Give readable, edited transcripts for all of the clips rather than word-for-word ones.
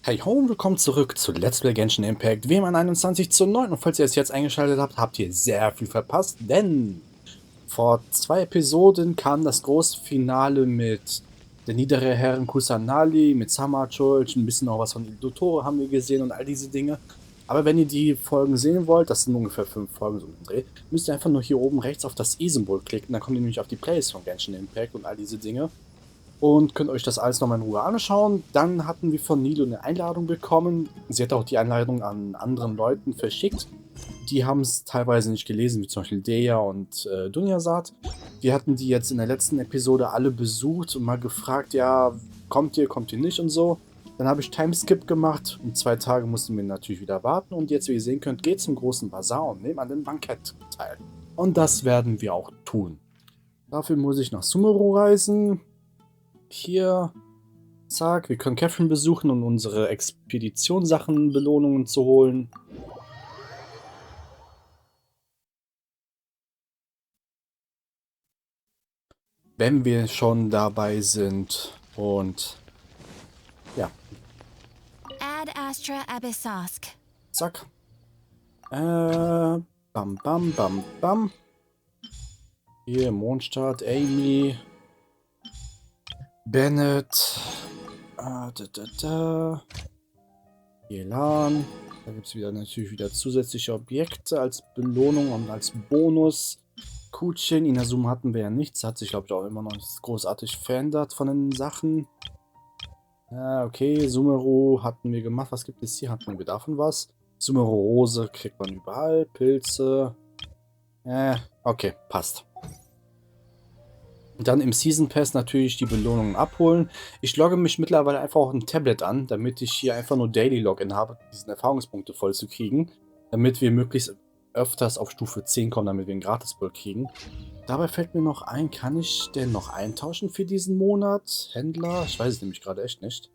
Hey ho und willkommen zurück zu Let's Play Genshin Impact WM21:9 und falls ihr es jetzt eingeschaltet habt, habt ihr sehr viel verpasst, denn vor 2 Episoden kam das große Finale mit der niedere Herren Kusanali, mit Summer-Church, ein bisschen auch was von Il Dottore haben wir gesehen und all diese Dinge. Aber wenn ihr die Folgen sehen wollt, das sind ungefähr 5 Folgen so im Dreh, müsst ihr einfach nur hier oben rechts auf das i-Symbol klicken, dann kommt ihr nämlich auf die Playlist von Genshin Impact und all diese Dinge. Und könnt euch das alles nochmal in Ruhe anschauen. Dann hatten wir von Nilo eine Einladung bekommen. Sie hat auch die Einladung an anderen Leuten verschickt. Die haben es teilweise nicht gelesen, wie zum Beispiel Deja und Dunyazad. Wir hatten die jetzt in der letzten Episode alle besucht und mal gefragt, ja, kommt ihr nicht und so. Dann habe ich Timeskip gemacht und 2 Tage mussten wir natürlich wieder warten. Und jetzt, wie ihr sehen könnt, geht zum großen Bazar und nehmen an dem Bankett teil. Und das werden wir auch tun. Dafür muss ich nach Sumeru reisen. Hier, zack, wir können Catherine besuchen, um unsere Expeditionssachen, Belohnungen zu holen. Wenn wir schon dabei sind und ja, Ad Astra Abyssosk. zack. Bam, bam, bam, bam. Hier, Mondstadt, Amy, Bennett, Yelan. Da gibt es natürlich wieder zusätzliche Objekte als Belohnung und als Bonus. Kuchin, Inazuma hatten wir ja nichts. Hat sich, glaube ich, auch immer noch nicht großartig verändert von den Sachen. Ja, okay. Sumeru hatten wir gemacht. Was gibt es hier? Hatten wir davon was? Sumeru Rose kriegt man überall. Pilze. Okay, passt. Dann im Season Pass natürlich die Belohnungen abholen. Ich logge mich mittlerweile einfach auch ein Tablet an, damit ich hier einfach nur Daily Login habe, diesen Erfahrungspunkte voll zu kriegen. Damit wir möglichst öfters auf Stufe 10 kommen, damit wir einen Gratis-Build kriegen. Dabei fällt mir noch ein, kann ich denn noch eintauschen für diesen Monat? Händler? Ich weiß es nämlich gerade echt nicht.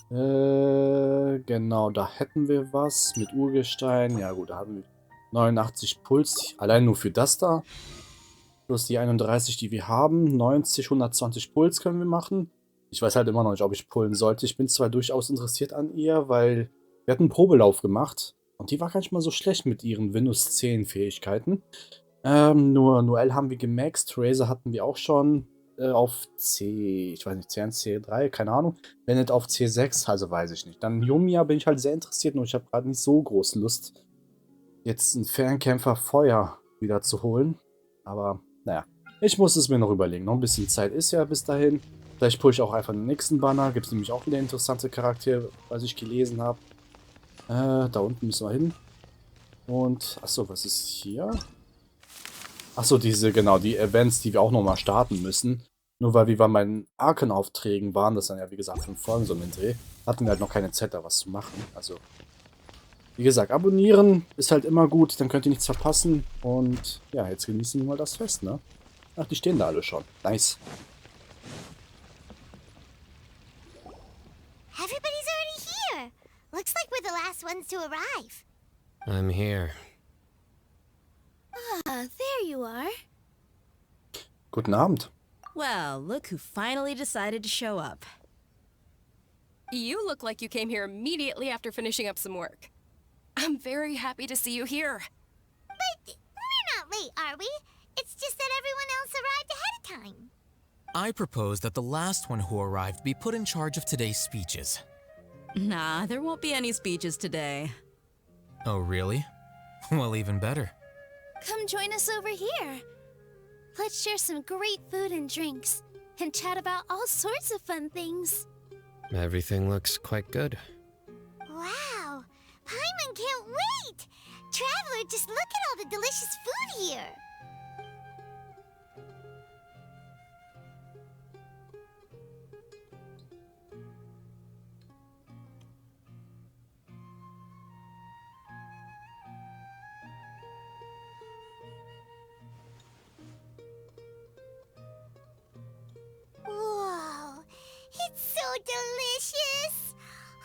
Genau, da hätten wir was mit Urgestein. Ja gut, da haben wir 89 Puls, allein nur für das da. Plus die 31, die wir haben. 90, 120 Puls können wir machen. Ich weiß halt immer noch nicht, ob ich pullen sollte. Ich bin zwar durchaus interessiert an ihr, weil wir hatten einen Probelauf gemacht. Und die war gar nicht mal so schlecht mit ihren Windows 10 Fähigkeiten. Nur Noelle haben wir gemaxt. Razor hatten wir auch schon auf C, ich weiß nicht, C1, C3, keine Ahnung. Bennett auf C6, also weiß ich nicht. Dann Yoimiya bin ich halt sehr interessiert und ich habe gerade nicht so große Lust, jetzt einen Fernkämpfer Feuer wieder zu holen. Aber naja, ich muss es mir noch überlegen. Noch ein bisschen Zeit ist ja bis dahin. Vielleicht push ich auch einfach den nächsten Banner. Gibt es nämlich auch wieder interessante Charaktere, was ich gelesen habe. Da unten müssen wir hin. Und, achso, was ist hier? Achso, genau, die Events, die wir auch nochmal starten müssen. Nur weil wir bei meinen Arkenaufträgen waren, das sind ja wie gesagt 5 Folgen so im Dreh, hatten wir halt noch keine Zeit, da was zu machen. Also, wie gesagt, abonnieren ist halt immer gut, dann könnt ihr nichts verpassen. Und ja, jetzt genießen wir mal das Fest, ne? Ach, die stehen da alle schon. Nice. Everybody's already here. Looks like we're the last ones to arrive. I'm here. Ah, there you are. Guten Abend. Well, look who finally decided to show up. You look like you came here immediately after finishing up some work. I'm very happy to see you here. But we're not late, are we? It's just that everyone else arrived ahead of time. I propose that the last one who arrived be put in charge of today's speeches. Nah, there won't be any speeches today. Oh, really? Well, even better. Come join us over here. Let's share some great food and drinks, and chat about all sorts of fun things. Everything looks quite good. Wow! Paimon can't wait! Traveler, just look at all the delicious food here! Whoa! It's so delicious!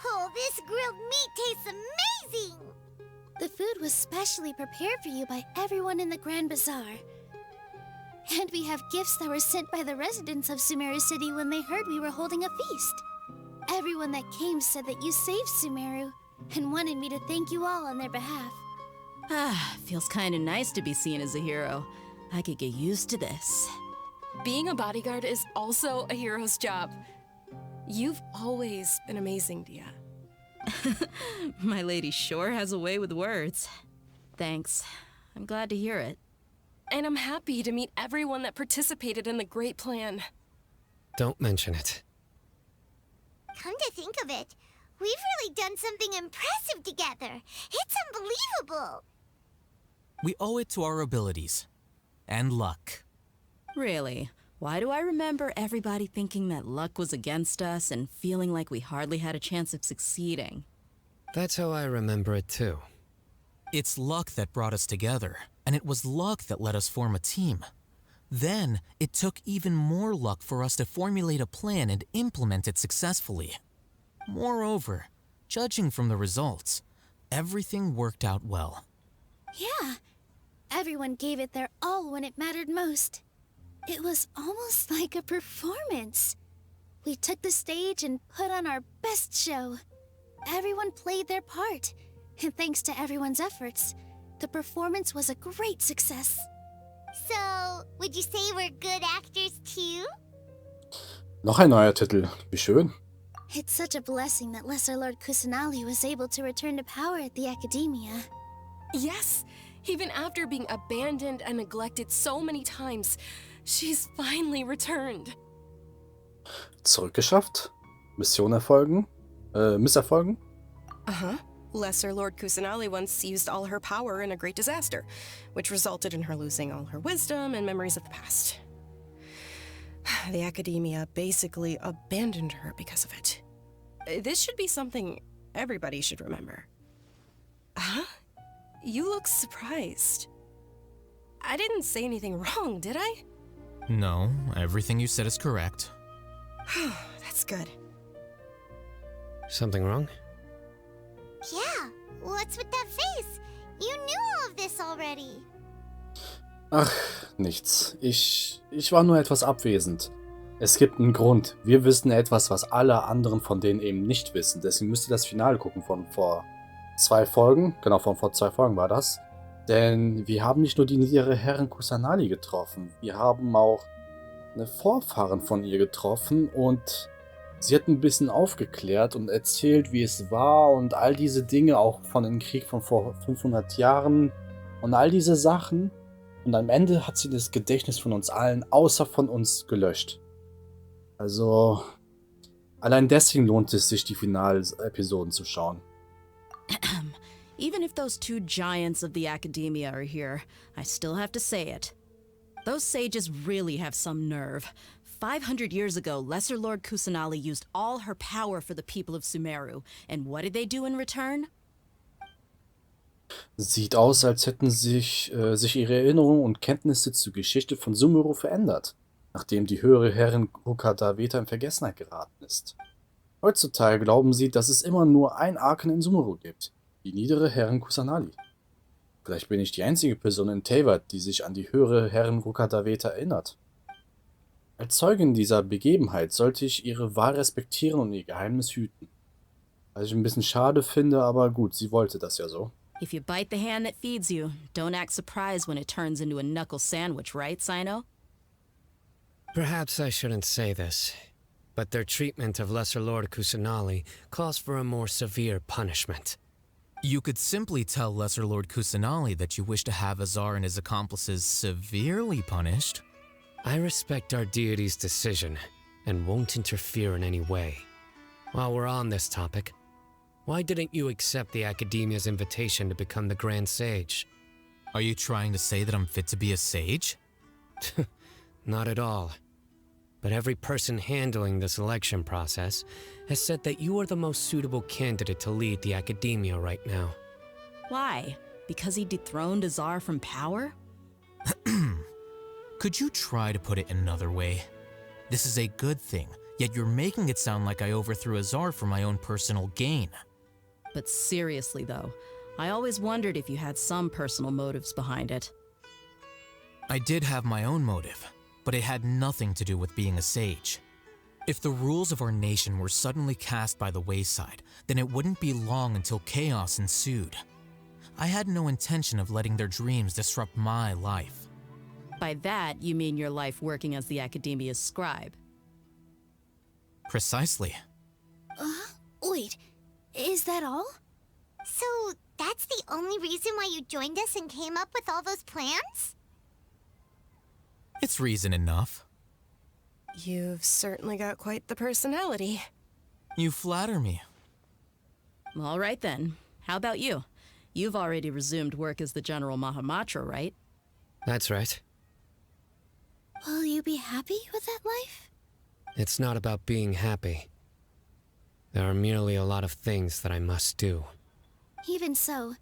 Oh, this grilled meat tastes amazing! The food was specially prepared for you by everyone in the Grand Bazaar. And we have gifts that were sent by the residents of Sumeru City when they heard we were holding a feast. Everyone that came said that you saved Sumeru and wanted me to thank you all on their behalf. Ah, feels kinda nice to be seen as a hero. I could get used to this. Being a bodyguard is also a hero's job. You've always been amazing, Dia. My lady sure has a way with words. Thanks. I'm glad to hear it. And I'm happy to meet everyone that participated in the great plan. Don't mention it. Come to think of it, we've really done something impressive together. It's unbelievable. We owe it to our abilities. And luck. Really? Why do I remember everybody thinking that luck was against us and feeling like we hardly had a chance of succeeding? That's how I remember it too. It's luck that brought us together, and it was luck that let us form a team. Then, it took even more luck for us to formulate a plan and implement it successfully. Moreover, judging from the results, everything worked out well. Yeah, everyone gave it their all when it mattered most. It was almost like a performance. We took the stage and put on our best show. Everyone played their part, and thanks to everyone's efforts, the performance was a great success. So, would you say we're good actors too? Noch ein neuer Titel. Wie schön. It's such a blessing that Lesser Lord Kusanali was able to return to power at the Academia. Yes, even after being abandoned and neglected so many times, she's finally returned. Zurückgeschafft. Mission erfolgen. Misserfolgen. Uh-huh. Lesser Lord Kusanali once used all her power in a great disaster, which resulted in her losing all her wisdom and memories of the past. The Academia basically abandoned her because of it. This should be something everybody should remember. Huh? You look surprised. I didn't say anything wrong, did I? No, everything you said is correct. That's good. Something wrong? Yeah, what's with that face? You knew all of this already. Ach, nichts. Ich war nur etwas abwesend. Es gibt einen Grund. Wir wissen etwas, was alle anderen von denen eben nicht wissen. Deswegen müsst ihr das Finale gucken von vor 2 Folgen. Genau, von vor 2 Folgen war das. Denn wir haben nicht nur die niedere Herrin Kusanali getroffen. Wir haben auch eine Vorfahren von ihr getroffen und sie hat ein bisschen aufgeklärt und erzählt, wie es war und all diese Dinge, auch von dem Krieg von vor 500 Jahren und all diese Sachen. Und am Ende hat sie das Gedächtnis von uns allen, außer von uns, gelöscht. Also, allein deswegen lohnt es sich, die Finalepisoden zu schauen. Even if those 2 giants of the Academia are here, I still have to say it. Those sages really have some nerve. 500 years ago, Lesser Lord Kusanali used all her power for the people of Sumeru. And what did they do in return? Sieht aus, als hätten sich ihre Erinnerungen und Kenntnisse zur Geschichte von Sumeru verändert, nachdem die höhere Herrin Rukkhadaveta in Vergessenheit geraten ist. Heutzutage glauben sie, dass es immer nur ein Arken in Sumeru gibt, die niedere Herrin Kusanali. Vielleicht bin ich die einzige Person in Teyvat, die sich an die höhere Herrin Rukkhadaveta erinnert. Als Zeugin dieser Begebenheit sollte ich ihre Wahl respektieren und ihr Geheimnis hüten. Was ich ein bisschen schade finde, aber gut, sie wollte das ja so. If you bite the hand that feeds you, don't act surprised when it turns into a knuckle sandwich, right, Sino? Perhaps I shouldn't say this, but their treatment of Lesser Lord Kusanali calls for a more severe punishment. You could simply tell Lesser Lord Kusanali that you wish to have Azar and his accomplices severely punished. I respect our deity's decision and won't interfere in any way. While we're on this topic, why didn't you accept the Academia's invitation to become the Grand Sage? Are you trying to say that I'm fit to be a sage? Not at all. But every person handling the selection process has said that you are the most suitable candidate to lead the Academia right now. Why? Because he dethroned Azar from power? Could you try to put it another way? This is a good thing, yet you're making it sound like I overthrew Azar for my own personal gain. But seriously, though, I always wondered if you had some personal motives behind it. I did have my own motive, but it had nothing to do with being a sage. If the rules of our nation were suddenly cast by the wayside, then it wouldn't be long until chaos ensued. I had no intention of letting their dreams disrupt my life. By that, you mean your life working as the Academia's scribe. Precisely. Wait, is that all? So, that's the only reason why you joined us and came up with all those plans? It's reason enough. You've certainly got quite the personality. You flatter me. All right then. How about you? You've already resumed work as the General Mahamatra, right? That's right. Will you be happy with that life? It's not about being happy. There are merely a lot of things that I must do. Even so,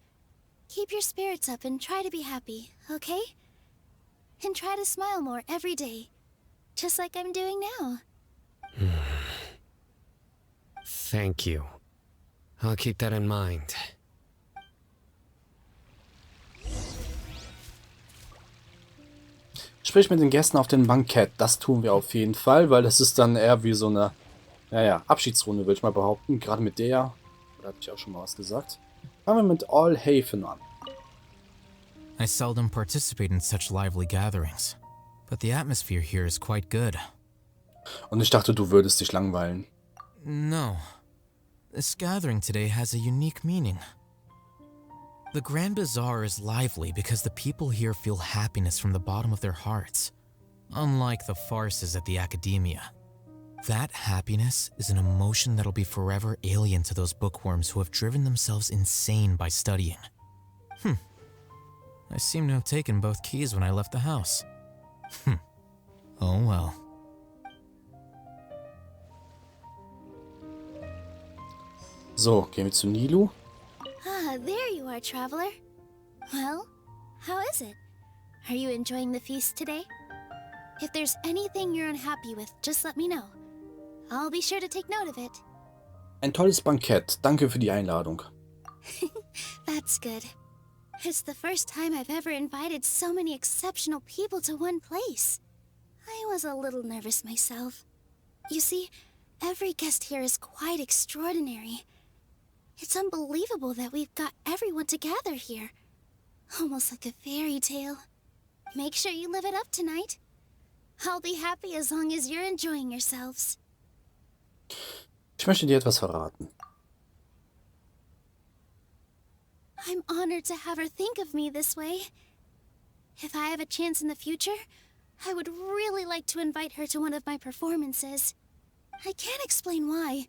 keep your spirits up and try to be happy, okay? And try to smile more every day, just like I'm doing now. Thank you. I'll keep that in mind. Sprich mit den Gästen auf dem Bankett. Das tun wir auf jeden Fall, weil das ist dann eher wie so eine, naja, Abschiedsrunde, würde ich mal behaupten. Gerade mit der, da hatte ich auch schon mal was gesagt. Fangen wir mit Allhaven an. I seldom participate in such lively gatherings, but the atmosphere here is quite good. Und ich dachte, du würdest dich langweilen. No. This gathering today has a unique meaning. The Grand Bazaar is lively because the people here feel happiness from the bottom of their hearts, unlike the farces at the Academia. That happiness is an emotion that'll be forever alien to those bookworms who have driven themselves insane by studying. I seem to have taken both keys when I left the house. Oh well. So, gehen wir zu Nilou. Ah, there you are, traveler. Well, how is it? Are you enjoying the feast today? If there's anything you're unhappy with, just let me know. I'll be sure to take note of it. Ein tolles Bankett. Danke für die Einladung. That's good. It's the first time I've ever invited so many exceptional people to one place. I was a little nervous myself. You see, every guest here is quite extraordinary. It's unbelievable that we've got everyone together here. Almost like a fairy tale. Make sure you live it up tonight. I'll be happy as long as you're enjoying yourselves. Ich möchte dir etwas verraten. I'm honored to have her think of me this way. If I have a chance in the future, I would really like to invite her to one of my performances. I can't explain why,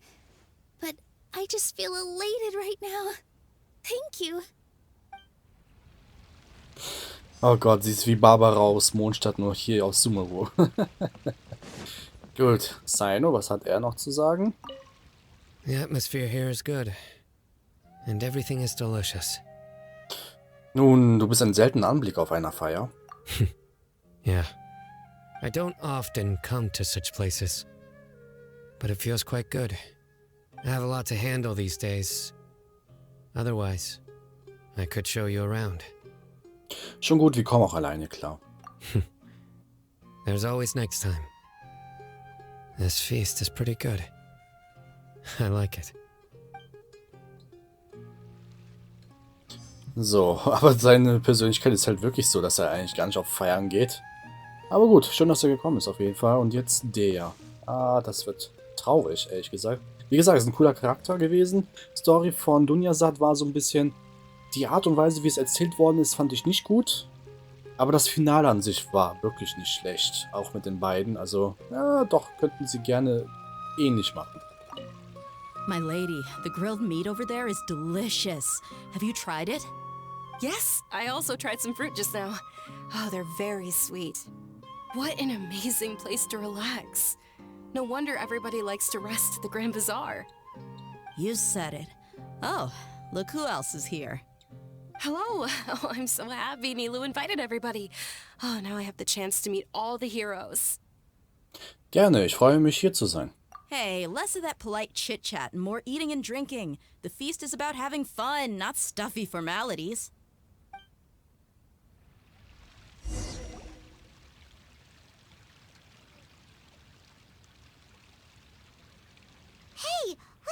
but I just feel elated right now. Thank you. Oh Gott, sie ist wie Barbara aus Mondstadt, nur hier aus Sumeru. Gut, Cyno, was hat er noch zu sagen? The atmosphere here is good. And everything is delicious. Nun, du bist ein seltener Anblick auf einer Feier. Yeah. I don't often come to such places. But it feels quite good. I have a lot to handle these days. Otherwise, I could show you around. Schon gut, wir kommen auch alleine klar. There's always next time. This feast is pretty good. I like it. So, aber seine Persönlichkeit ist halt wirklich so, dass er eigentlich gar nicht auf Feiern geht. Aber gut, schön, dass er gekommen ist auf jeden Fall. Und jetzt der. Ah, das wird traurig, ehrlich gesagt. Wie gesagt, ist ein cooler Charakter gewesen. Story von Dunyazad war so ein bisschen... Die Art und Weise, wie es erzählt worden ist, fand ich nicht gut. Aber das Finale an sich war wirklich nicht schlecht. Auch mit den beiden. Also, ja, doch, könnten sie gerne ähnlich machen. My lady, the grilled meat over there is delicious. Have you tried it? Yes, I also tried some fruit just now. Oh, they're very sweet. What an amazing place to relax. No wonder everybody likes to rest at the Grand Bazaar. You said it. Oh, look who else is here. Hello! Oh, I'm so happy Nilou invited everybody. Oh, now I have the chance to meet all the heroes. Gerne, ich freue mich, hier zu sein. Hey, less of that polite chit-chat and more eating and drinking. The feast is about having fun, not stuffy formalities.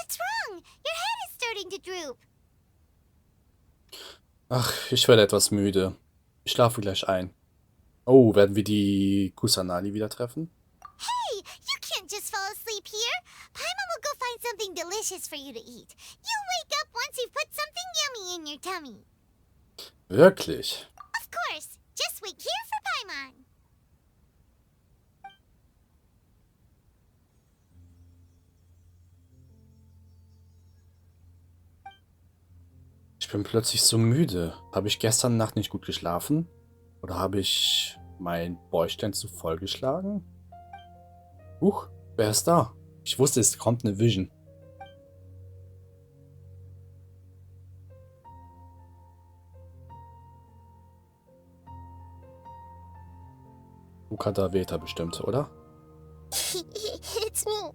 What's wrong? Your head is starting to droop. Ach, ich werde etwas müde. Ich schlafe gleich ein. Oh, werden wir die Kusanali wieder treffen? Hey, you can't just fall asleep here. Paimon will go find something delicious for you to eat. You'll wake up once you've put something yummy in your tummy. Wirklich? Of course. Just wait here for Paimon. Ich bin plötzlich so müde. Habe ich gestern Nacht nicht gut geschlafen? Oder habe ich mein Bäuchlein zu voll geschlagen? Huch, wer ist da? Ich wusste, es kommt eine Vision. Ukadaveta bestimmt, oder? It's me.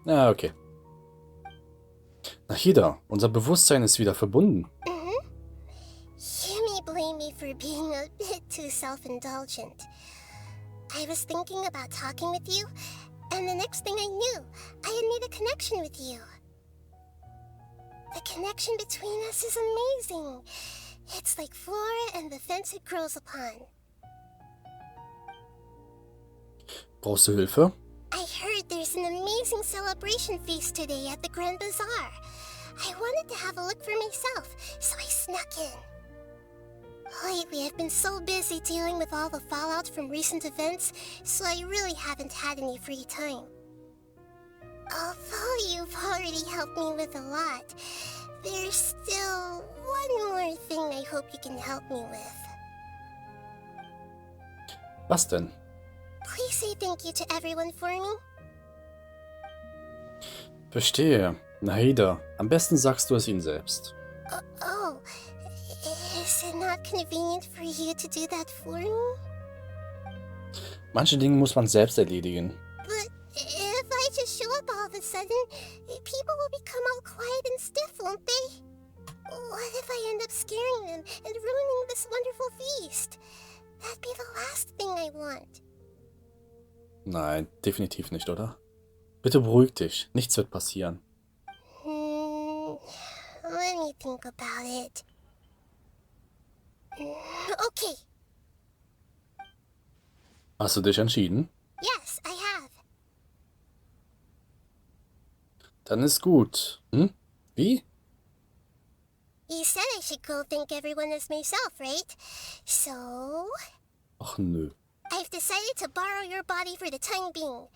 Ja, okay. Nahida, unser Bewusstsein ist wieder verbunden. You may blame me for being a bit too self-indulgent. I was thinking about talking with you, and the next thing I knew, I had made a connection with you. The connection between us is amazing. It's like flora and the fence it grows upon. Brauchst du Hilfe? I heard there's an amazing celebration feast today at the Grand Bazaar. I wanted to have a look for myself, so I snuck in. Lately, I've been so busy dealing with all the fallout from recent events, so I really haven't had any free time. Although you've already helped me with a lot, there's still one more thing I hope you can help me with. Was denn? Please say thank you to everyone for me. Verstehe. Nahida, am besten sagst du es ihnen selbst. Oh, is it not convenient for you to do that for me? Manche Dinge muss man selbst erledigen. But if I just show up all of a sudden, people will become all quiet and stiff, won't they? What if I end up scaring them and ruining this wonderful feast? That'd be the last thing I want. Nein, definitiv nicht, oder? Bitte beruhig dich. Nichts wird passieren. Let me think about it. Okay. Hast du dich entschieden? Yes, I have. Dann ist gut. Hm? Wie? You said I should go thank everyone as myself, right? So, Ach nö. I've decided to borrow your body for the time being.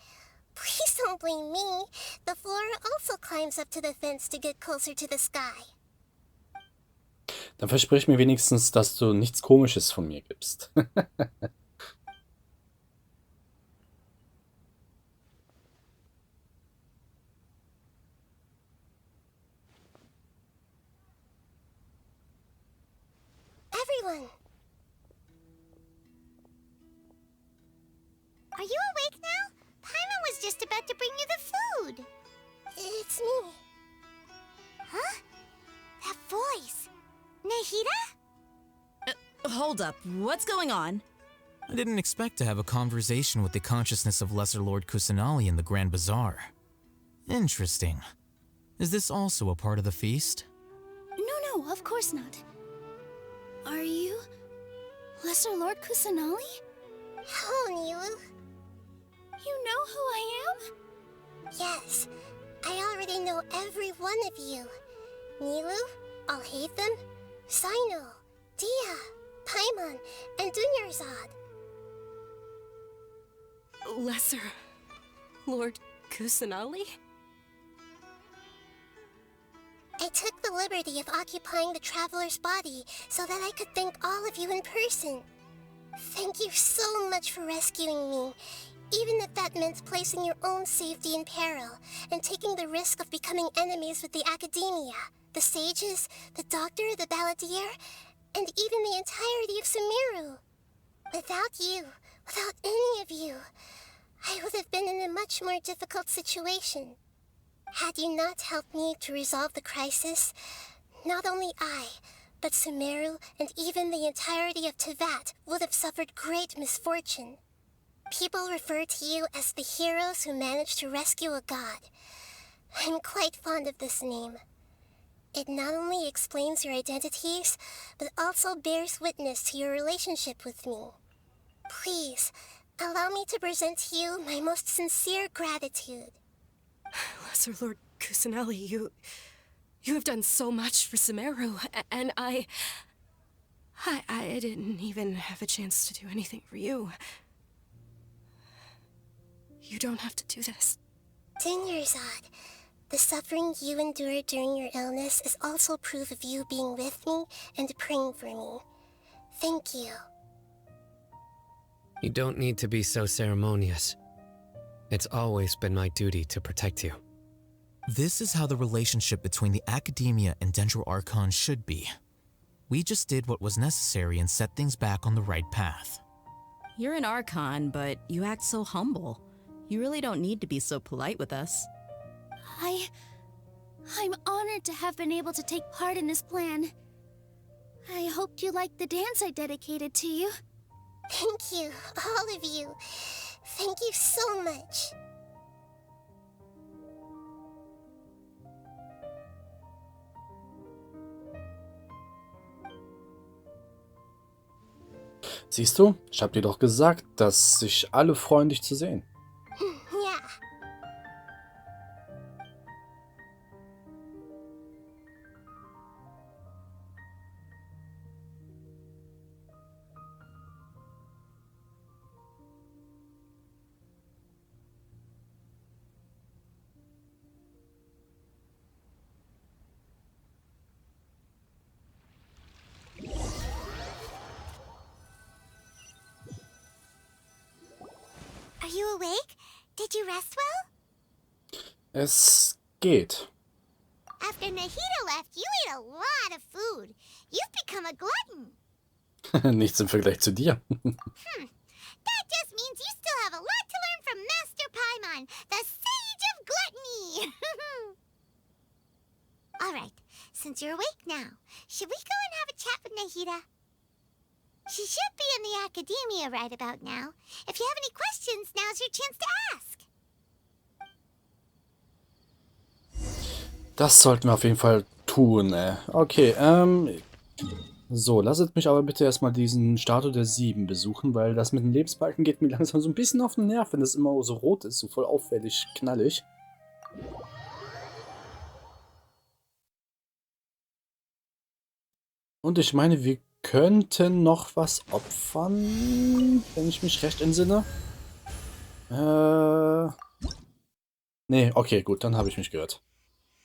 Please don't blame me. The flora also climbs up to the fence to get closer to the sky. Dann versprich mir wenigstens, dass du nichts Komisches von mir gibst. Everyone! Are you awake now? Paimon was just about to bring you the food. It's me. Huh? That voice. Nahida? Hold up, what's going on? I didn't expect to have a conversation with the consciousness of Lesser Lord Kusanali in the Grand Bazaar. Interesting. Is this also a part of the feast? No, of course not. Are you Lesser Lord Kusanali? Hello, Nilu. You know who I am? Yes, I already know every one of you. Nilu, Alhaitham, Sino, Dia, Paimon, and Dunyarzad. Lesser Lord Kusanali? I took the liberty of occupying the traveler's body so that I could thank all of you in person. Thank you so much for rescuing me, even if that meant placing your own safety in peril and taking the risk of becoming enemies with the Academia, the sages, the doctor, the balladeer, and even the entirety of Sumeru. Without you, without any of you, I would have been in a much more difficult situation. Had you not helped me to resolve the crisis, not only I, but Sumeru and even the entirety of Teyvat would have suffered great misfortune. People refer to you as the heroes who managed to rescue a god. I'm quite fond of this name. It not only explains your identities, but also bears witness to your relationship with me. Please, allow me to present to you my most sincere gratitude. Lesser Lord Kusanali, you have done so much for Sumeru, and I didn't even have a chance to do anything for you. You don't have to do this. Dinyarzad, the suffering you endured during your illness is also proof of you being with me and praying for me. Thank you. You don't need to be so ceremonious. It's always been my duty to protect you. This is how the relationship between the Academia and Dendro Archon should be. We just did what was necessary and set things back on the right path. You're an Archon, but you act so humble. You really don't need to be so polite with us. I'm honored to have been able to take part in this plan. I hoped you liked the dance I dedicated to you. Thank you, all of you. Thank you so much. Siehst du, ich hab dir doch gesagt, dass sich alle freuen, dich zu sehen. Ja. Are you awake? Did you rest well? Es geht. After Nahida left, you ate a lot of food. You've become a glutton. Nichts im Vergleich zu dir. That just means you still have a lot to learn from Master Paimon, the Sage of Gluttony. All right, since you're awake now, should we go and have a chat with Nahida? She should be in the Academia right about now. If you have any questions, now's your chance to ask. Das sollten wir auf jeden Fall tun, ey. Okay, so, lasst mich aber bitte erstmal diesen Statue der 7 besuchen, weil das mit den Lebensbalken geht mir langsam so ein bisschen auf den Nerv, wenn das immer so rot ist, so voll auffällig knallig. Und ich meine, wir könnten noch was opfern, wenn ich mich recht entsinne. Nee, okay, gut, dann habe ich mich gehört.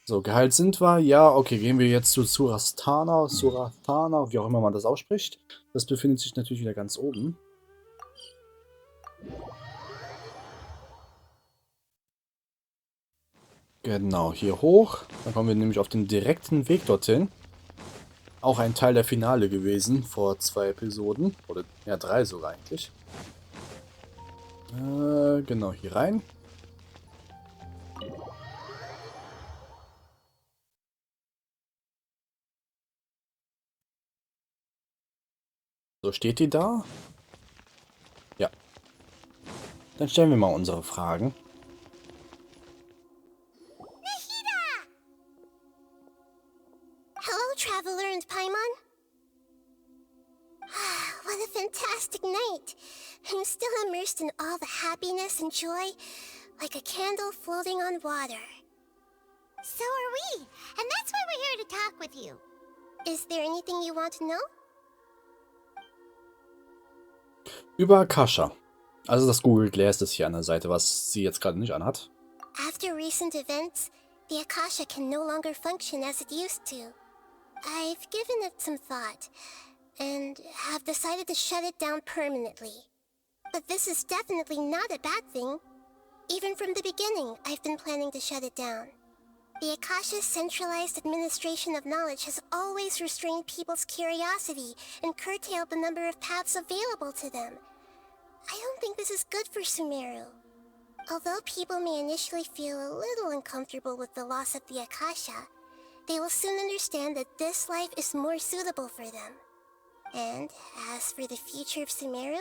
So, geheilt sind wir. Ja, okay, gehen wir jetzt zu Surastana, wie auch immer man das ausspricht. Das befindet sich natürlich wieder ganz oben. Genau, hier hoch. Dann kommen wir nämlich auf den direkten Weg dorthin. Auch ein Teil der Finale gewesen, vor 2 Episoden. Oder, ja, 3 sogar eigentlich. Genau, hier rein. So, steht die da? Ja. Dann stellen wir mal unsere Fragen. Hello, Traveler and Paimon. What a fantastic night. I'm still immersed in all the happiness and joy, like a candle floating on water. So are we, and that's why we're here to talk with you. Is there anything you want to know? Über Akasha. Also das Google Glass ist hier an der Seite, was sie jetzt gerade nicht anhat. After recent events, the Akasha can no longer function as it used to. I've given it some thought, and have decided to shut it down permanently. But this is definitely not a bad thing. Even from the beginning, I've been planning to shut it down. The Akasha's centralized administration of knowledge has always restrained people's curiosity and curtailed the number of paths available to them. I don't think this is good for Sumeru. Although people may initially feel a little uncomfortable with the loss of the Akasha, they will soon understand that this life is more suitable for them. And as for the future of Sumeru,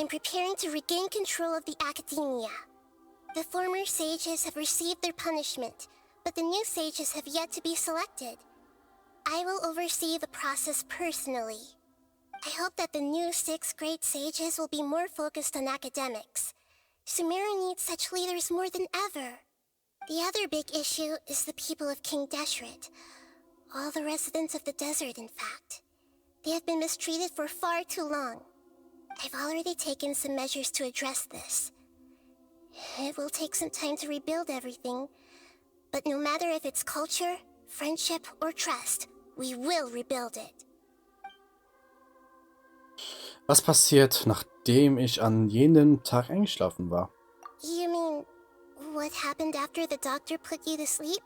I'm preparing to regain control of the Academia. The former sages have received their punishment, but the new sages have yet to be selected. I will oversee the process personally. I hope that the new 6 great sages will be more focused on academics. Sumeru needs such leaders more than ever. The other big issue is the people of King Deshret. All the residents of the desert, in fact. They have been mistreated for far too long. I've already taken some measures to address this. It will take some time to rebuild everything, but no matter if it's culture, friendship, or trust, we will rebuild it. Was passiert, nachdem ich an jenem Tag eingeschlafen war? You mean, what happened after the doctor put you to sleep?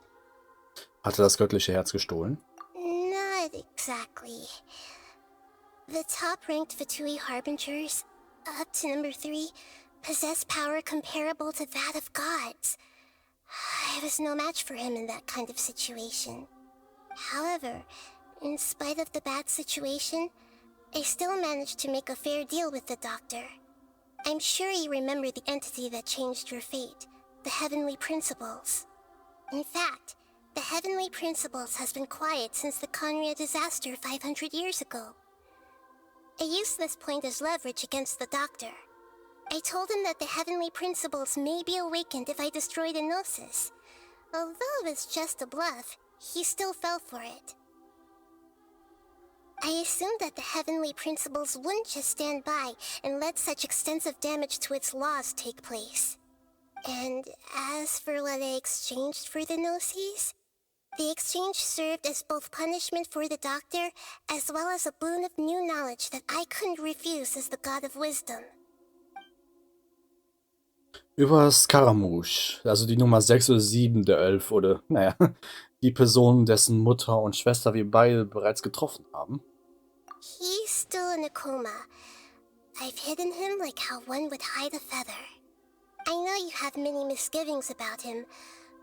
Hatte das göttliche Herz gestohlen? Not exactly. The top-ranked Fatui Harbingers, up to number 3, possess power comparable to that of gods. I was no match for him in that kind of situation. However, in spite of the bad situation, I still managed to make a fair deal with the doctor. I'm sure you remember the entity that changed your fate, the Heavenly Principles. In fact, the Heavenly Principles has been quiet since the Conria disaster 500 years ago. I used this point as leverage against the doctor. I told him that the Heavenly Principles may be awakened if I destroy the Gnosis. Although it was just a bluff, he still fell for it. I assumed that the Heavenly Principles wouldn't just stand by and let such extensive damage to its laws take place. And as for what I exchanged for the Gnosis, the exchange served as both punishment for the doctor as well as a boon of new knowledge that I couldn't refuse as the God of Wisdom. Über Scaramouche, also die Nummer 6 oder 7 der 11 oder, naja, die Person, dessen Mutter und Schwester wir beide bereits getroffen haben. He's still in a coma. I've hidden him like how one would hide a feather. I know you have many misgivings about him,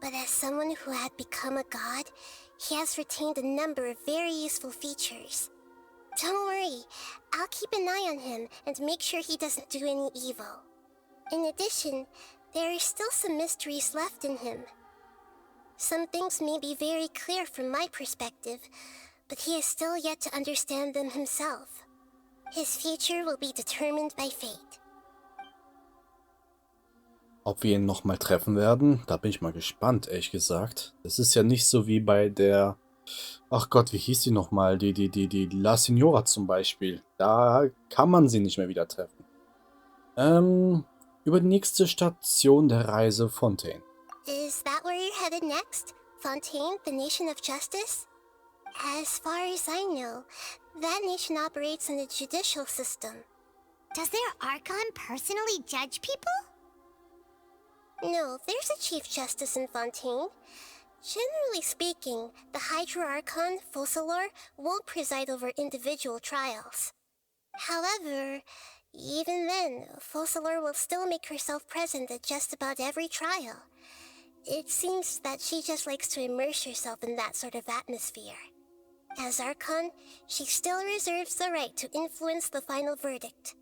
but as someone who had become a god, he has retained a number of very useful features. Don't worry, I'll keep an eye on him and make sure he doesn't do any evil. In addition, there are still some mysteries left in him. Some things may be very clear from my perspective, but he is still yet to understand them himself. His future will be determined by fate. Ob wir ihn nochmal treffen werden, da bin ich mal gespannt, ehrlich gesagt. Das ist ja nicht so wie bei der... Ach Gott, wie hieß die nochmal? Die La Signora zum Beispiel. Da kann man sie nicht mehr wieder treffen. Über die nächste Station der Reise Fontaine. Is that where you're headed next? Fontaine, the nation of justice? As far as I know, that nation operates in a judicial system. Does their Archon personally judge people? No, there's a Chief Justice in Fontaine. Generally speaking, the Hydra Archon, Focalor, won't preside over individual trials. However, even then, Focalor will still make herself present at just about every trial. It seems that she just likes to immerse herself in that sort of atmosphere. As Archon, she still reserves the right to influence the final verdict.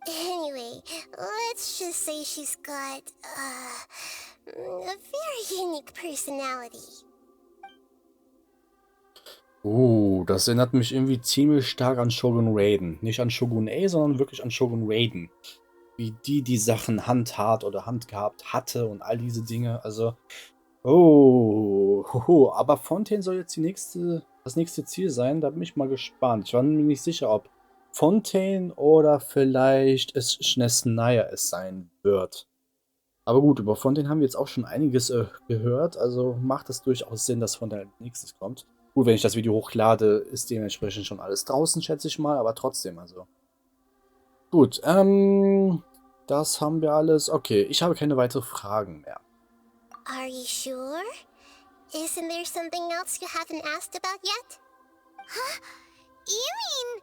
Anyway, let's just say she's got, a very unique personality. Das erinnert mich irgendwie ziemlich stark an Shogun Raiden. Nicht an Shogun A, sondern wirklich an Shogun Raiden. Wie die Sachen handhabt oder handgehabt hatte und all diese Dinge. Also, aber Fontaine soll jetzt das nächste Ziel sein. Da bin ich mal gespannt. Ich war mir nicht sicher, ob Fontaine oder vielleicht es Schnessnaya es sein wird. Aber gut, über Fontaine haben wir jetzt auch schon einiges gehört. Also macht es durchaus Sinn, dass Fontaine als nächstes kommt. Gut, wenn ich das Video hochlade, ist dementsprechend schon alles draußen, schätze ich mal. Aber trotzdem, also. Gut, das haben wir alles. Okay, ich habe keine weiteren Fragen mehr. Are you sure? Isn't there something else you haven't asked about yet? Huh? You mean...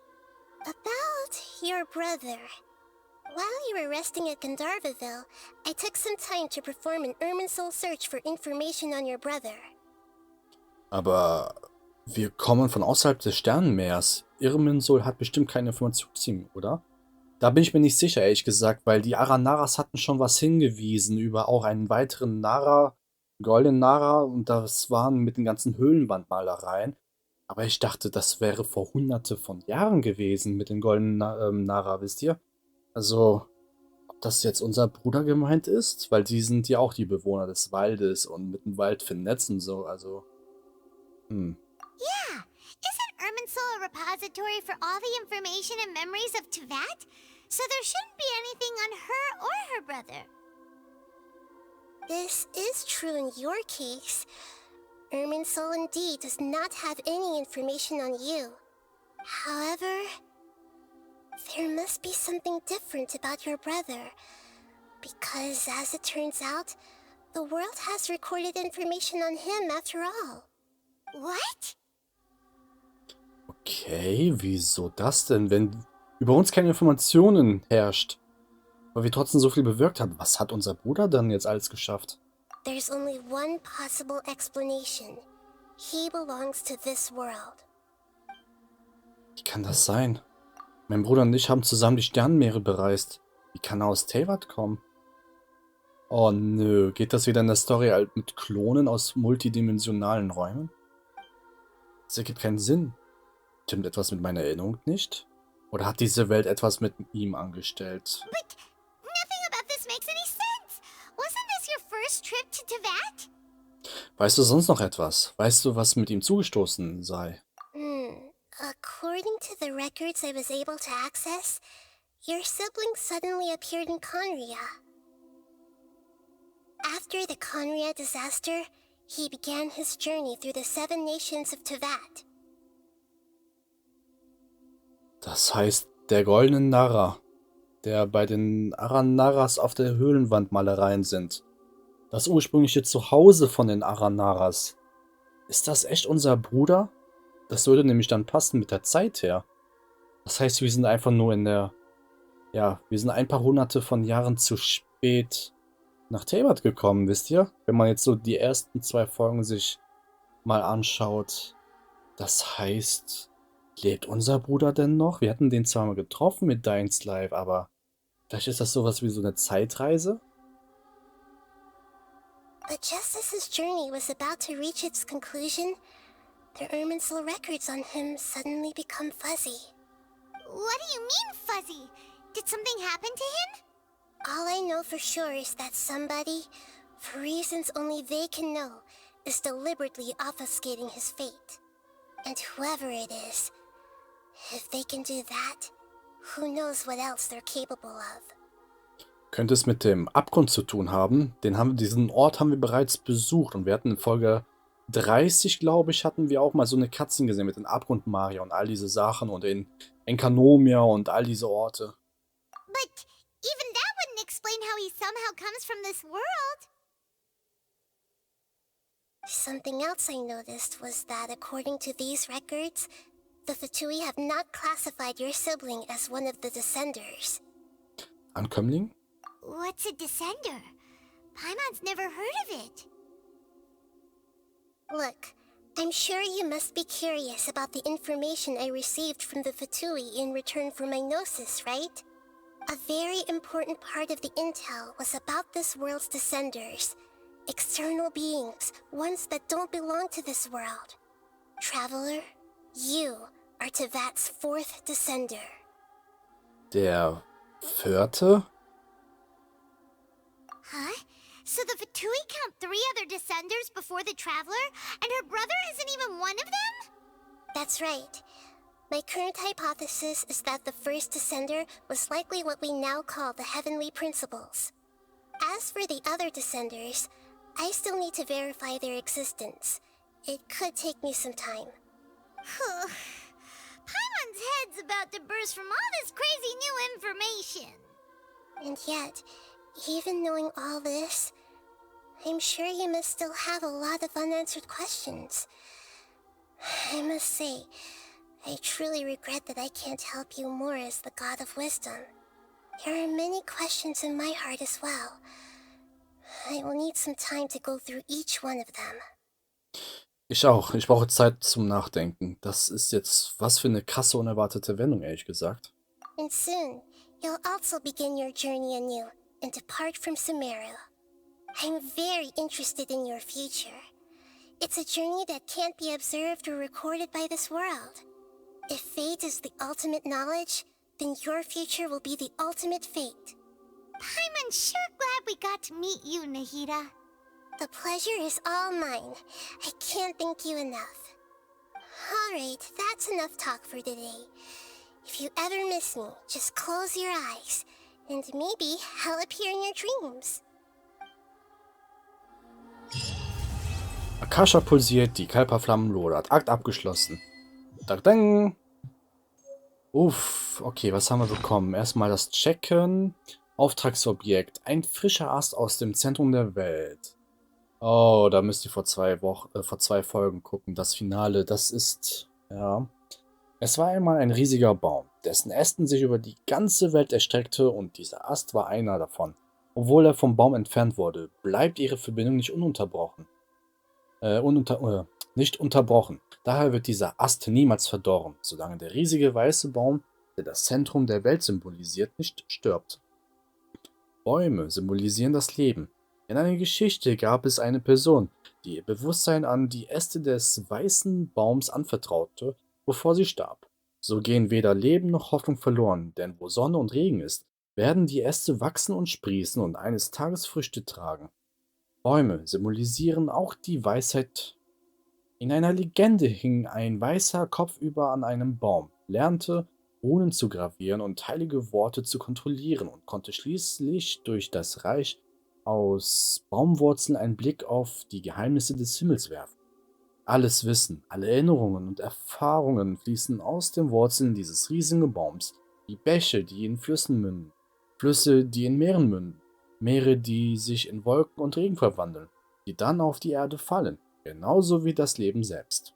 About your brother. While you were resting at Gandharvaville, I took some time to perform an Irminsul search for information on your brother. Aber wir kommen von außerhalb des Sternenmeers. Irminsul hat bestimmt keine Information zu ihm, oder? Da bin ich mir nicht sicher, ehrlich gesagt, weil die Aranaras hatten schon was hingewiesen über auch einen weiteren Nara, goldenen Nara, und das waren mit den ganzen Höhlenwandmalereien. Aber ich dachte, das wäre vor Hunderte von Jahren gewesen mit den goldenen Nara, wisst ihr? Also, ob das jetzt unser Bruder gemeint ist, weil die sind ja auch die Bewohner des Waldes und mit dem Wald vernetzt und so, also, Yeah, isn't Irminsul a repository for all the information and memories of Tevat? So there shouldn't be anything on her or her brother. This is true in your case. Irminsul indeed does not have any information on you. However, there must be something different about your brother. Because as it turns out, the world has recorded information on him after all. What? okay, wieso das denn, wenn über uns keine Informationen herrscht, weil wir trotzdem so viel bewirkt haben? Was hat unser Bruder dann jetzt alles geschafft? There's only one possible explanation. He belongs to this world. Wie kann das sein? Mein Bruder und ich haben zusammen die Sternenmeere bereist. Wie kann er aus Teyvat kommen? Oh nö, geht das wieder in der Story halt mit Klonen aus multidimensionalen Räumen? Das ergibt keinen Sinn. Stimmt etwas mit meiner Erinnerung nicht? Oder hat diese Welt etwas mit ihm angestellt? But nothing about this makes any sense. Wasn't this your first trip to Tevat? Weißt du sonst noch etwas? Weißt du, was mit ihm zugestoßen sei? According to the records I was able to access, your sibling suddenly appeared in Conria. After the Conria disaster, he began his journey through the 7 nations of Tevat. Das heißt, der goldene Nara, der bei den Aranaras auf der Höhlenwandmalereien sind. Das ursprüngliche Zuhause von den Aranaras. Ist das echt unser Bruder? Das würde nämlich dann passen mit der Zeit her. Das heißt, wir sind einfach nur in der... Ja, wir sind ein paar hunderte von Jahren zu spät nach Teyvat gekommen, wisst ihr? Wenn man jetzt so die ersten 2 Folgen sich mal anschaut. Das heißt, lebt unser Bruder denn noch? Wir hatten den zwar mal getroffen mit Dying's Life, aber vielleicht ist das sowas wie so eine Zeitreise? But just as his journey was about to reach its conclusion, the Irminsul records on him suddenly become fuzzy. What do you mean, fuzzy? Did something happen to him? All I know for sure is that somebody, for reasons only they can know, is deliberately obfuscating his fate. And whoever it is, if they can do that, who knows what else they're capable of. Könnte es mit dem Abgrund zu tun haben? Diesen Ort haben wir bereits besucht und wir hatten in Folge 30, glaube ich, hatten wir auch mal so eine Cutscene gesehen mit den Abgrundmaria und all diese Sachen und in Enkanomia und all diese Orte. But even that wouldn't explain how he somehow comes from this world. Something else I noticed was that according to these records, the Fatui have not classified your sibling as one of the Descenders. Ankömmling? What's a Descender? Paimon's never heard of it. Look, I'm sure you must be curious about the information I received from the Fatui in return for my gnosis, right? A very important part of the intel was about this world's Descenders. External beings, ones that don't belong to this world. Traveler, you are Tevat's 4th Descender. Der 4.? Huh? So the Fatui count 3 other Descenders before the Traveler, and her brother isn't even one of them? That's right. My current hypothesis is that the first Descender was likely what we now call the Heavenly Principles. As for the other Descenders, I still need to verify their existence. It could take me some time. Paimon's head's about to burst from all this crazy new information. And yet, even knowing all this, I'm sure you must still have a lot of unanswered questions. I must say, I truly regret that I can't help you more as the God of Wisdom. There are many questions in my heart as well. I will need some time to go through each one of them. Ich auch. Ich brauche Zeit zum Nachdenken. Das ist jetzt was für eine krasse, unerwartete Wendung, ehrlich gesagt. And soon, You'll also begin your journey anew and depart from Sumeru. I'm very interested in your future. It's a journey that can't be observed or recorded by this world. If fate is the ultimate knowledge, then your future will be the ultimate fate. I'm sure glad we got to meet you, Nahida. The pleasure is all mine. I can't thank you enough. Alright, that's enough talk for today. If you ever miss me, just close your eyes, and maybe I'll appear in your dreams. Akasha pulsiert, die Kalpa-Flammen lodert. Akt abgeschlossen. Dang. Uff, okay, was haben wir bekommen? Erstmal das Checken. Auftragsobjekt. Ein frischer Ast aus dem Zentrum der Welt. Oh, da müsst ihr vor 2 Folgen gucken. Das Finale, das ist... Ja. Es war einmal ein riesiger Baum, dessen Ästen sich über die ganze Welt erstreckte und dieser Ast war einer davon. Obwohl er vom Baum entfernt wurde, bleibt ihre Verbindung nicht ununterbrochen. Nicht unterbrochen. Daher wird dieser Ast niemals verdorren, solange der riesige weiße Baum, der das Zentrum der Welt symbolisiert, nicht stirbt. Bäume symbolisieren das Leben. In einer Geschichte gab es eine Person, die ihr Bewusstsein an die Äste des weißen Baums anvertraute, bevor sie starb. So gehen weder Leben noch Hoffnung verloren, denn wo Sonne und Regen ist, werden die Äste wachsen und sprießen und eines Tages Früchte tragen. Bäume symbolisieren auch die Weisheit. In einer Legende hing ein weißer Kopfüber an einem Baum, lernte, Runen zu gravieren und heilige Worte zu kontrollieren und konnte schließlich durch das Reich aus Baumwurzeln einen Blick auf die Geheimnisse des Himmels werfen. Alles Wissen, alle Erinnerungen und Erfahrungen fließen aus den Wurzeln dieses riesigen Baums, wie Bäche, die in Flüssen münden, Flüsse, die in Meeren münden, Meere, die sich in Wolken und Regen verwandeln, die dann auf die Erde fallen, genauso wie das Leben selbst.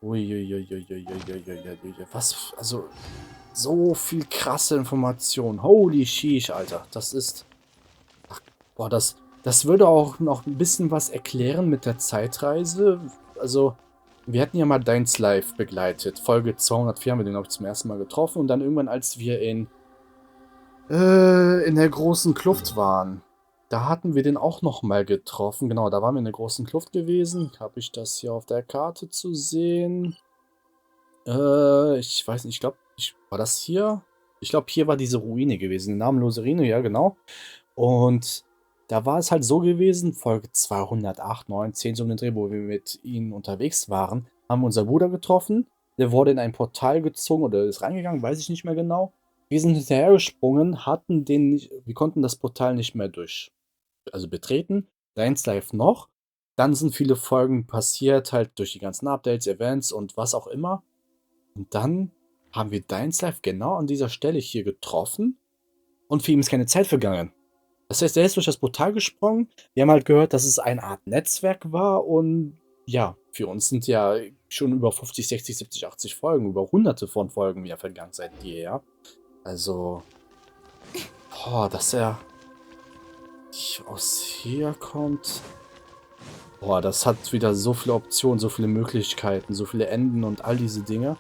Uiuiuiuiuiuiuiui, was, also, so viel krasse Information. Holy sheesh, Alter, das ist... Ach, boah, das würde auch noch ein bisschen was erklären mit der Zeitreise. Also, wir hatten ja mal Deins Live begleitet. Folge 204 haben wir den auch zum ersten Mal getroffen. Und dann irgendwann, als wir in der großen Kluft waren, da hatten wir den auch noch mal getroffen. Genau, da waren wir in der großen Kluft gewesen. Habe ich das hier auf der Karte zu sehen? Ich weiß nicht, ich glaube, war das hier? Ich glaube, hier war diese Ruine gewesen. Die namenlose Ruine, ja, genau. Und da war es halt so gewesen, Folge 208, 9, 10 so um den Dreh, wo wir mit ihnen unterwegs waren, haben wir unseren Bruder getroffen. Der wurde in ein Portal gezogen oder ist reingegangen, weiß ich nicht mehr genau. Wir sind hinterhergesprungen, wir konnten das Portal nicht mehr betreten. Deins Live noch. Dann sind viele Folgen passiert, halt durch die ganzen Updates, Events und was auch immer. Und dann haben wir Deins Live genau an dieser Stelle hier getroffen und für ihn ist keine Zeit vergangen. Das heißt, er ist durch das Portal gesprungen. Wir haben halt gehört, dass es eine Art Netzwerk war und ja, für uns sind ja schon über 50, 60, 70, 80 Folgen, über hunderte von Folgen ja vergangen seit jeher. Also, boah, dass er aus hier kommt. Boah, das hat wieder so viele Optionen, so viele Möglichkeiten, so viele Enden und all diese Dinge.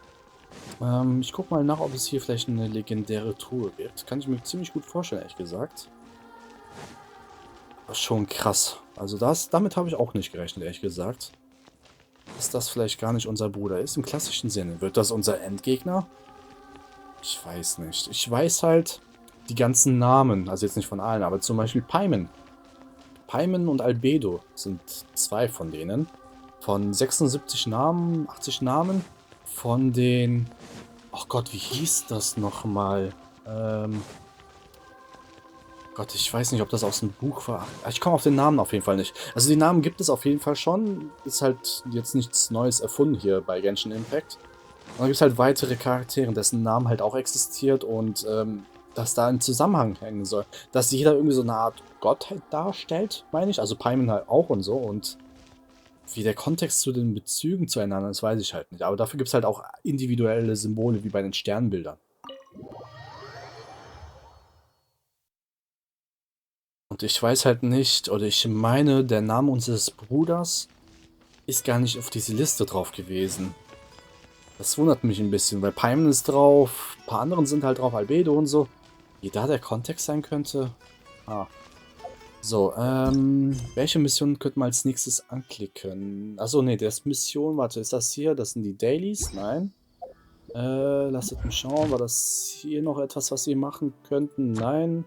Ich guck mal nach, ob es hier vielleicht eine legendäre Truhe gibt. Kann ich mir ziemlich gut vorstellen, ehrlich gesagt. Schon krass. Also damit habe ich auch nicht gerechnet, ehrlich gesagt. Dass das vielleicht gar nicht unser Bruder ist, im klassischen Sinne. Wird das unser Endgegner? Ich weiß nicht. Ich weiß halt die ganzen Namen, also jetzt nicht von allen, aber zum Beispiel Paimon. Paimon und Albedo sind 2 von denen. Von 76 Namen, 80 Namen. Von den... Ach Gott, wie hieß das nochmal? Gott, ich weiß nicht, ob das aus dem Buch war. Ich komme auf den Namen auf jeden Fall nicht. Also die Namen gibt es auf jeden Fall schon. Ist halt jetzt nichts Neues erfunden hier bei Genshin Impact. Und dann gibt es halt weitere Charaktere, dessen Namen halt auch existiert und dass da ein Zusammenhang hängen soll. Dass jeder irgendwie so eine Art Gottheit darstellt, meine ich. Also Paimon halt auch und so. Und wie der Kontext zu den Bezügen zueinander ist, weiß ich halt nicht. Aber dafür gibt es halt auch individuelle Symbole, wie bei den Sternbildern. Und ich weiß halt nicht, oder ich meine, der Name unseres Bruders ist gar nicht auf diese Liste drauf gewesen. Das wundert mich ein bisschen, weil Paimon ist drauf, ein paar anderen sind halt drauf, Albedo und so. Wie da der Kontext sein könnte? Ah. So, welche Mission könnte man als nächstes anklicken? Achso, nee, das ist Mission, warte, ist das hier? Das sind die Dailies? Nein. Lasst mich schauen, war das hier noch etwas, was wir machen könnten? Nein.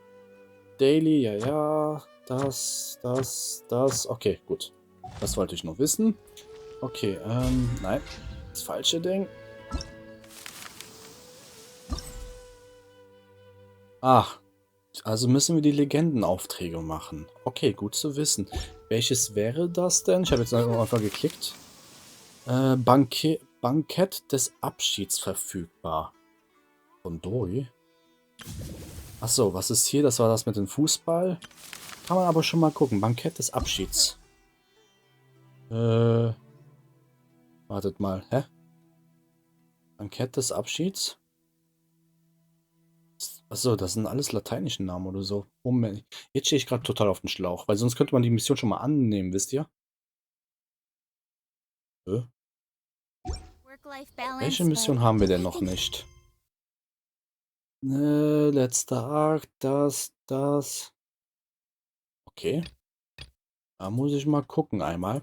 Daily, ja, das. Okay, gut. Das wollte ich noch wissen. Okay, nein. Das falsche Ding. Ach, also müssen wir die Legendenaufträge machen. Okay, gut zu wissen. Welches wäre das denn? Ich habe jetzt einfach geklickt. Bankett des Abschieds verfügbar. Von Doi? Achso, was ist hier? Das war das mit dem Fußball. Kann man aber schon mal gucken. Bankett des Abschieds. Wartet mal. Hä? Bankett des Abschieds? Achso, das sind alles lateinische Namen oder so. Moment. Jetzt stehe ich gerade total auf dem Schlauch, weil sonst könnte man die Mission schon mal annehmen, wisst ihr? Work-life balance. Welche Mission haben wir denn noch nicht? Letzter Akt, das. Okay. Da muss ich mal gucken einmal.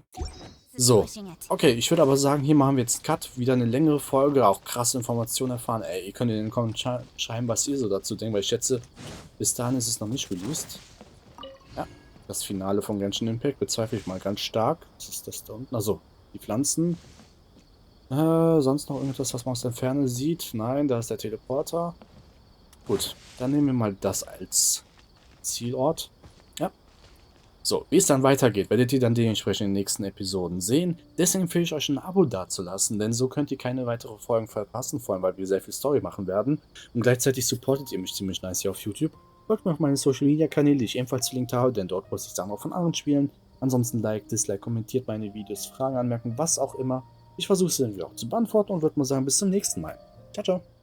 So. Okay, ich würde aber sagen, hier machen wir jetzt einen Cut. Wieder eine längere Folge, auch krasse Informationen erfahren. Ey, ihr könnt in den Kommentaren schreiben, was ihr so dazu denkt, weil ich schätze, bis dahin ist es noch nicht released. Ja, das Finale von Genshin Impact bezweifle ich mal ganz stark. Was ist das da unten? Also, die Pflanzen. Sonst noch irgendetwas, was man aus der Ferne sieht? Nein, da ist der Teleporter. Gut, dann nehmen wir mal das als Zielort. Ja. So, wie es dann weitergeht, werdet ihr dann dementsprechend in den nächsten Episoden sehen. Deswegen empfehle ich euch ein Abo dazulassen, denn so könnt ihr keine weiteren Folgen verpassen, vor allem weil wir sehr viel Story machen werden. Und gleichzeitig supportet ihr mich ziemlich nice hier auf YouTube. Folgt mir auf meine Social Media Kanäle, die ich ebenfalls verlinkt habe, denn dort poste ich Sachen auch von anderen Spielen. Ansonsten Like, Dislike, kommentiert meine Videos, Fragen, Anmerkungen, was auch immer. Ich versuche es irgendwie auch zu beantworten und würde mal sagen, bis zum nächsten Mal. Ciao, ciao.